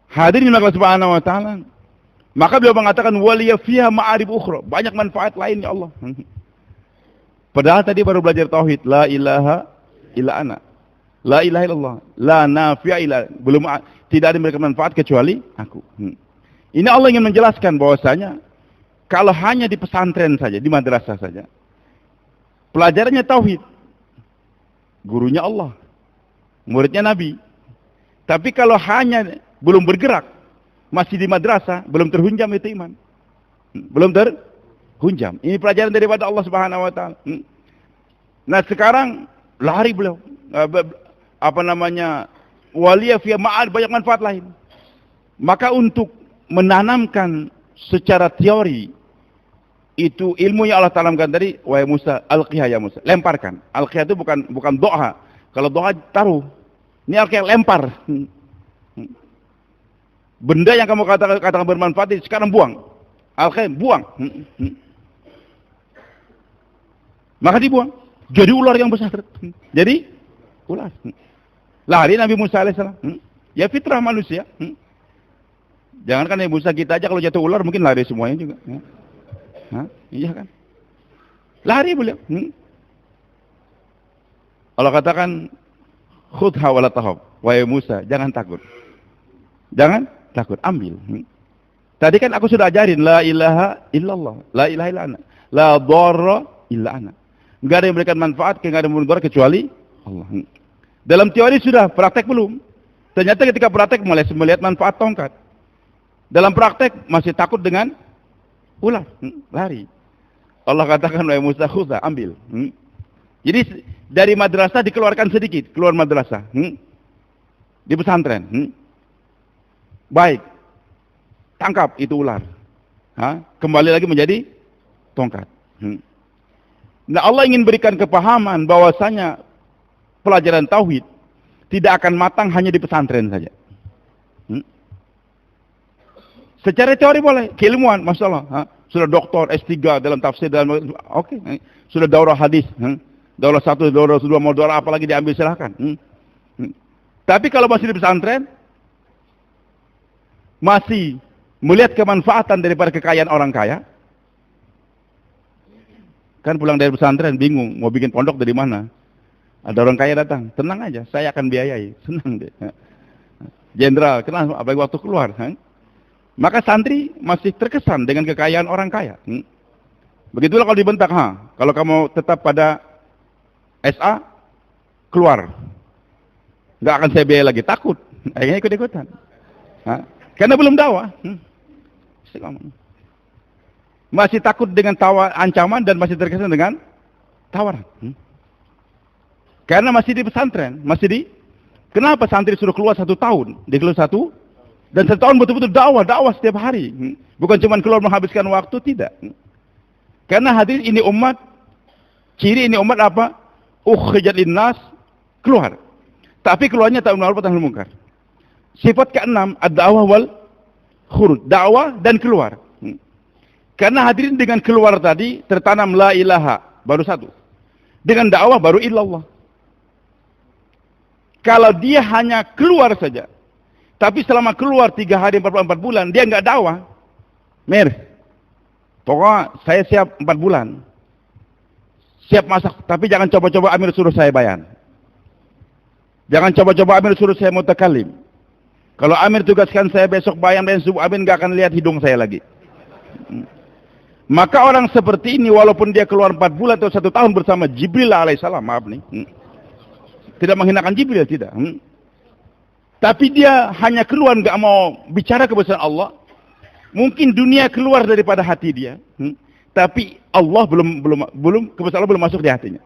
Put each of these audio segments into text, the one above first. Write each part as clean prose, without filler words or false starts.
Hadirin Allah Subhanahu wa taala. Maka beliau mengatakan waliya fiha ma'arib ukhra, banyak manfaat lain ya Allah. Padahal tadi baru belajar tauhid, la ilaha illa ana. La ilaha illallah, la nafi'a illa, belum, tidak ada yang memberikan manfaat kecuali aku. Ini Allah ingin menjelaskan bahwasanya kalau hanya di pesantren saja, di madrasah saja, pelajarannya tauhid, gurunya Allah, muridnya Nabi. Tapi kalau hanya belum bergerak, masih di madrasah, belum terhunjam itu iman. Belum terhunjam. Ini pelajaran daripada Allah Subhanahu wa taala. Nah, sekarang lari beliau. Waliya fiha ma'ad, banyak manfaat lain. Maka untuk menanamkan secara teori itu ilmu yang Allah tanamkan tadi, wahai Musa, alqiha ya Musa, lemparkan. Alqiha itu bukan doa. Kalau doa taruh. Ini alqiha, lempar. Benda yang kamu katakan bermanfaat sekarang buang. Alqiha, buang. Maka dibuang. Jadi ular yang besar. Jadi ular. Lari Nabi Musa alaihissalam. Ya fitrah manusia. Jangankan Nabi Musa, kita aja kalau jatuh ular mungkin lari semuanya juga. Iya kan? Lari beliau. Allah katakan, khudha wala tahab. Wahai Musa, jangan takut. Jangan takut, ambil. Tadi kan aku sudah ajarin, la ilaha illallah, la ilaha illa ana, la dharra illa ana. Enggak ada yang memberikan manfaat, enggak ada yang memberikan kecuali Allah. Dalam teori sudah, praktek belum. Ternyata ketika praktek mulai melihat manfaat tongkat. Dalam praktek masih takut dengan ular, lari. Allah katakan, wahai Musa, khudha, ambil. Jadi dari madrasah dikeluarkan sedikit, keluar madrasah. Di pesantren. Baik. Tangkap itu ular. Kembali lagi menjadi tongkat. Nah, Allah ingin berikan kepahaman bahwasanya pelajaran tauhid tidak akan matang hanya di pesantren saja. Secara teori boleh, keilmuan, masalah. Sudah doktor S3 dalam tafsir, oke. Sudah daurah hadis, daurah 1, daurah 2, mau daurah apa lagi diambil silahkan. Tapi kalau masih di pesantren, masih melihat kemanfaatan daripada kekayaan orang kaya, kan pulang dari pesantren bingung mau bikin pondok dari mana. Ada orang kaya datang, tenang aja, saya akan biayai, senang deh. Jenderal, kenapa? Apalagi waktu keluar. Maka santri masih terkesan dengan kekayaan orang kaya. Begitulah kalau dibentak, kalau kamu tetap pada SA, keluar. Nggak akan saya biayai lagi, takut. Akhirnya ikut-ikutan. Karena belum dakwah. Masih takut dengan ancaman dan masih terkesan dengan tawaran. Karena masih di pesantren, kenapa santri suruh keluar 1 tahun? Dia keluar 1, dan 1 tahun betul-betul dakwah setiap hari. Bukan cuma keluar menghabiskan waktu, tidak. Karena hadir ini umat, ciri ini umat apa? Ukhrijat linnas, keluar. Tapi keluarnya ta'muru bil ma'ruf wa nahy 'anil munkar. Sifat ke-6, ad-da'wah wal khuruj, dakwah dan keluar. Karena hadirin dengan keluar tadi tertanam la ilaha, baru 1. Dengan dakwah baru illallah. Kalau dia hanya keluar saja, tapi selama keluar 3 hari 44 bulan dia nggak dakwah, pokoknya saya siap 4 bulan, siap masak, tapi jangan coba-coba Amir suruh saya bayan, jangan coba-coba Amir suruh saya mutakalim. Kalau Amir tugaskan saya besok bayan subuh, Amir nggak akan lihat hidung saya lagi. Maka orang seperti ini walaupun dia keluar 4 bulan atau 1 tahun bersama Jibril alaihissalam, maaf nih, tidak menghinakan Jibril, tidak. Tapi dia hanya keluar nggak mau bicara kebesaran Allah. Mungkin dunia keluar daripada hati dia, tapi Allah belum kebesaran Allah belum masuk di hatinya.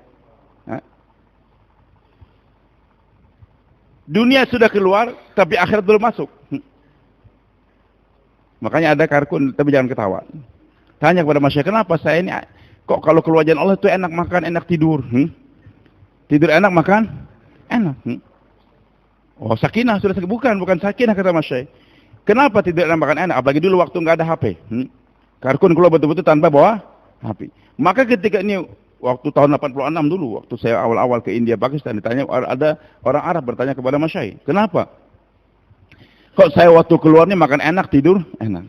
Dunia sudah keluar, tapi akhirat belum masuk. Makanya ada karkun, tapi jangan ketawa. Tanya kepada masyarakat, kenapa saya ini kok kalau keluar jalan Allah itu enak makan, enak tidur. Tidur enak, makan enak. Oh, sakinah sudah bukan sakinah kata masyarakat. Kenapa tidur enak, makan enak? Apalagi dulu waktu nggak ada HP. Karkun keluar betul-betul tanpa bawa HP. Maka ketika ini waktu tahun 86 dulu, waktu saya awal-awal ke India, Pakistan, ditanya, ada orang Arab bertanya kepada masyarakat, kenapa Kok saya waktu keluar nih makan enak, tidur enak.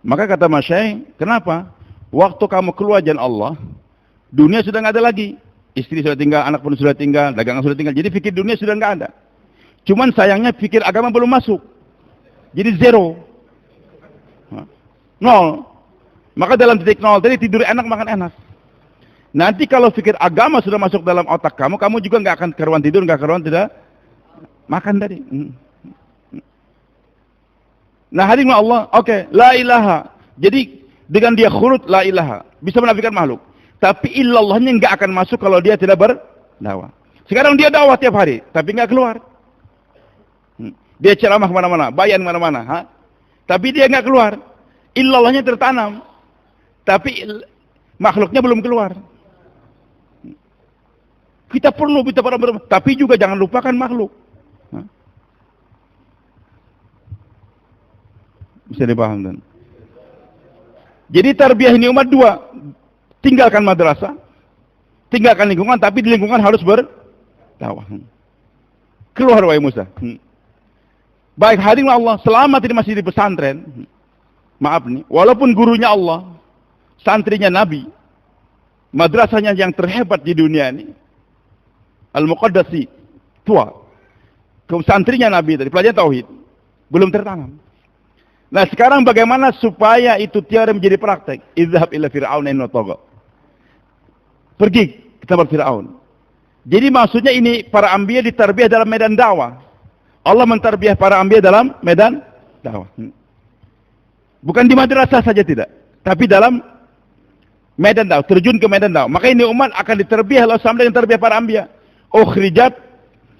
Maka kata Mas Syekh, kenapa? Waktu kamu keluar jalan Allah, dunia sudah nggak ada lagi. Istri sudah tinggal, anak pun sudah tinggal, dagangan sudah tinggal. Jadi fikir dunia sudah nggak ada. Cuman sayangnya fikir agama belum masuk. Jadi zero. Nol. Maka dalam titik nol tadi tidur enak, makan enak. Nanti kalau fikir agama sudah masuk dalam otak kamu, kamu juga nggak akan keruan tidur, nggak keruan tidak makan tadi. Nah hadirin Allah, oke, la ilaha. Jadi dengan dia khurut la ilaha, bisa menafikan makhluk. Tapi illallahnya nggak akan masuk kalau dia tidak berdakwah. Sekarang dia dakwah tiap hari, tapi nggak keluar. Dia ceramah kemana-mana, bayan kemana-mana, tapi dia nggak keluar. Illallahnya tertanam, tapi makhluknya belum keluar. Kita perlu tapi juga jangan lupakan makhluk. Bisa dipahamkan. Jadi tarbiyah ini umat dua. Tinggalkan madrasah, tinggalkan lingkungan, tapi di lingkungan harus berdakwah. Keluar wahai Musa. Baik hadirin Allah, selama tidak masih di pesantren, maaf nih, walaupun gurunya Allah, santrinya Nabi, madrasahnya yang terhebat di dunia ini, Al-Muqaddasi, tua, santrinya Nabi tadi, pelajaran tauhid, belum tertanam. Nah sekarang bagaimana supaya itu tiada menjadi praktek? Idhab ila fir'aun innahu tagha. Pergi ke tempat Fir'aun. Jadi maksudnya ini para anbiya ditarbiyah dalam medan dakwah. Allah mentarbiyah para anbiya dalam medan dakwah. Bukan di madrasah saja tidak, tapi dalam medan dakwah, terjun ke medan dakwah. Maka ini umat akan ditarbiyah Allah sama dengan tarbiyah para anbiya. Ukhrijat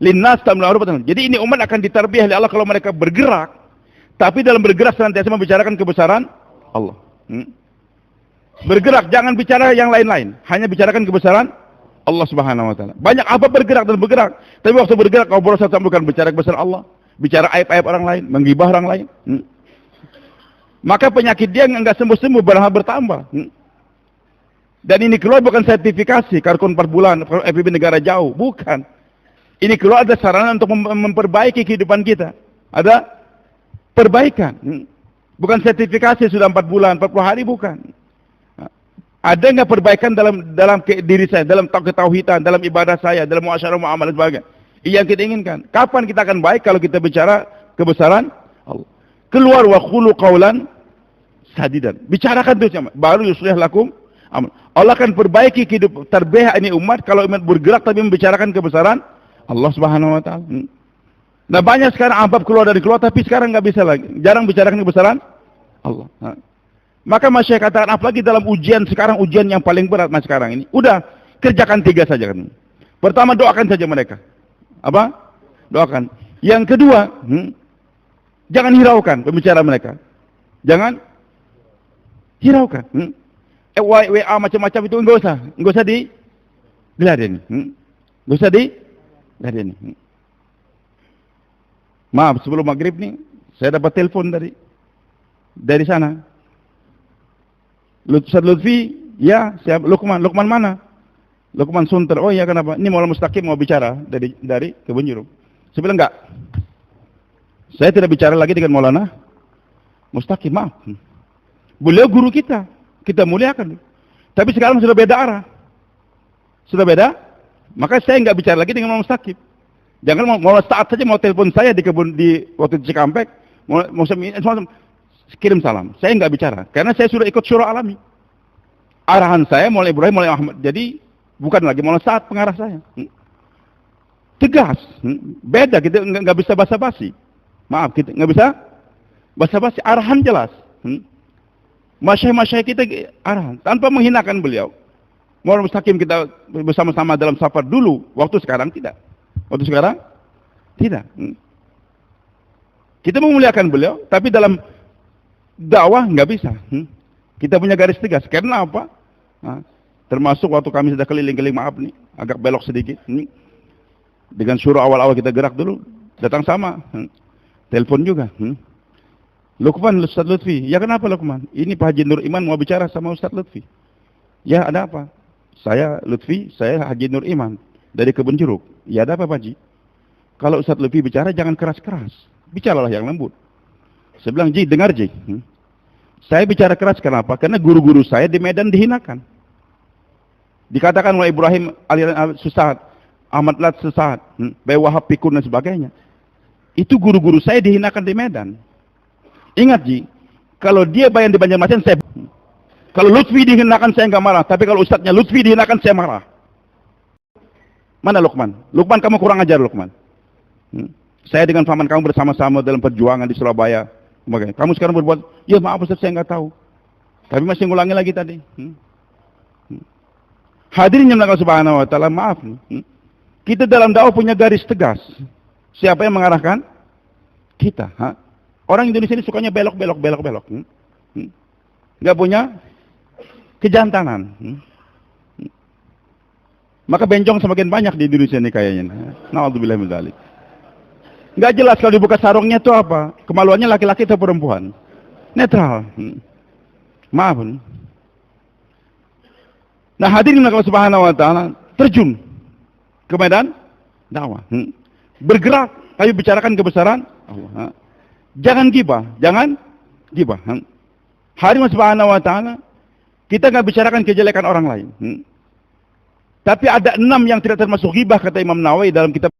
linnas ta'muru bil ma'ruf. Jadi ini umat akan ditarbiyah oleh Allah kalau mereka bergerak. Tapi dalam bergerak senantiasa membicarakan kebesaran Allah. Bergerak, jangan bicara yang lain-lain. Hanya bicarakan kebesaran Allah Subhanahu Wa Taala. Banyak apa bergerak dan bergerak. Tapi waktu bergerak kau berusaha bukan bicara kebesaran Allah, bicara aib-aib orang lain, menggibah orang lain. Maka penyakit dia enggak sembuh-sembuh, malah bertambah. Dan ini keluar bukan sertifikasi, karkun 4 bulan, FPB negara jauh, bukan. Ini keluar ada sarana untuk memperbaiki kehidupan kita. Ada perbaikan, bukan sertifikasi sudah 4 bulan, 40 hari, bukan. Ada nggak perbaikan dalam diri saya, dalam ketauhidan, dalam ibadah saya, dalam muasyarah muamalah dan sebagainya? Yang kita inginkan. Kapan kita akan baik kalau kita bicara kebesaran Allah? Keluar wa qulu qaulan sadidan. Bicarakan terus baru yuslih lakum amal. Allah akan perbaiki hidup tarbiyah ini umat kalau umat bergerak tapi membicarakan kebesaran Allah Subhanahu Wa Taala. Nah banyak sekarang ahbab keluar dari keluar, tapi sekarang nggak bisa lagi. Jarang bicarakan kebesaran Allah. Maka Mas Syekh katakan, apalagi dalam ujian sekarang, ujian yang paling berat Mas sekarang ini. Udah, kerjakan 3 saja kan. Pertama doakan saja mereka. Apa? Doakan. Yang kedua, jangan hiraukan pembicaraan mereka. Jangan hiraukan. WA macam-macam itu enggak usah diladeni. Enggak usah diladeni. Maaf, sebelum maghrib nih, saya dapat telepon dari sana. Ustaz Lutfi, ya, siapa? Lukman mana? Lukman Sunter. Oh iya, kenapa? Ini Maulana Mustaqim mau bicara dari Kebun Jeruk. Saya bilang enggak. Saya tidak bicara lagi dengan Maulana Mustaqim, maaf. Beliau guru kita muliakan. Tapi sekarang sudah beda arah. Sudah beda. Maka saya enggak bicara lagi dengan Maulana Mustaqim. Jangan mau saat saja mau telepon saya di waktu di Cikampek, mau kirim salam. Saya enggak bicara karena saya sudah ikut syura alami. Arahan saya mulai Ibrahim, mulai Ahmad. Jadi bukan lagi mau saat pengarah saya. Tegas, beda, kita enggak bisa basa-basi. Maaf, kita enggak bisa basa-basi, arahan jelas. Masyayikh kita arahan tanpa menghinakan beliau. Mau Mustaqim kita bersama-sama dalam safar dulu, waktu sekarang tidak. Waktu sekarang tidak. Kita memuliakan beliau, tapi dalam dakwah nggak bisa. Kita punya garis tegas. Karena apa? Termasuk waktu kami sudah keliling-keliling, maaf nih, agak belok sedikit. Dengan syuruh awal-awal kita gerak dulu, datang sama. Telepon juga. Lukman, Ustaz Lutfi. Ya kenapa Lukman? Ini Pak Haji Nur Iman mau bicara sama Ustaz Lutfi. Ya ada apa? Saya Lutfi, saya Haji Nur Iman dari Kebun Jeruk. Ya ada apa Pak Haji? Kalau Ustaz Lutfi bicara jangan keras-keras. Bicaralah yang lembut. Saya bilang, Ji, dengar Ji. Saya bicara keras kenapa? Karena guru-guru saya di Medan dihinakan. Dikatakan oleh Ibrahim aliran sesat, Ahmad Lat sesat, Bayi Wahab pikun dan sebagainya. Itu guru-guru saya dihinakan di Medan. Ingat Ji, kalau dia bayan di Banjarmasin, saya... Kalau Lutfi dihinakan, saya nggak marah. Tapi kalau ustadznya Lutfi dihinakan, saya marah. Mana Lukman? Lukman, kamu kurang ajar Lukman. Saya dengan paman kamu bersama-sama dalam perjuangan di Surabaya. Kamu sekarang berbuat, ya maaf Ustaz, saya nggak tahu. Tapi masih ngulangi lagi tadi. Hadirin yang Allah Subhanahu wa taala, maaf. Kita dalam dakwah punya garis tegas. Siapa yang mengarahkan? Kita. Orang Indonesia ini sukanya belok. Nggak punya kejantanan. Maka bencong semakin banyak di Indonesia ini kayaknya. Na'udzubillah min dzalik. Nggak jelas kalau dibuka sarungnya itu apa. Kemaluannya laki-laki atau perempuan. Netral. Maaf. Nah, hadirin Allah Subhanahu wa taala terjun ke medan dakwah. Bergerak, tapi bicarakan kebesaran Allah. Jangan gibah, jangan gibah. Hadirin Subhanahu wa taala, kita nggak bicarakan kejelekan orang lain. Tapi ada 6 yang tidak termasuk gibah kata Imam Nawawi dalam kitab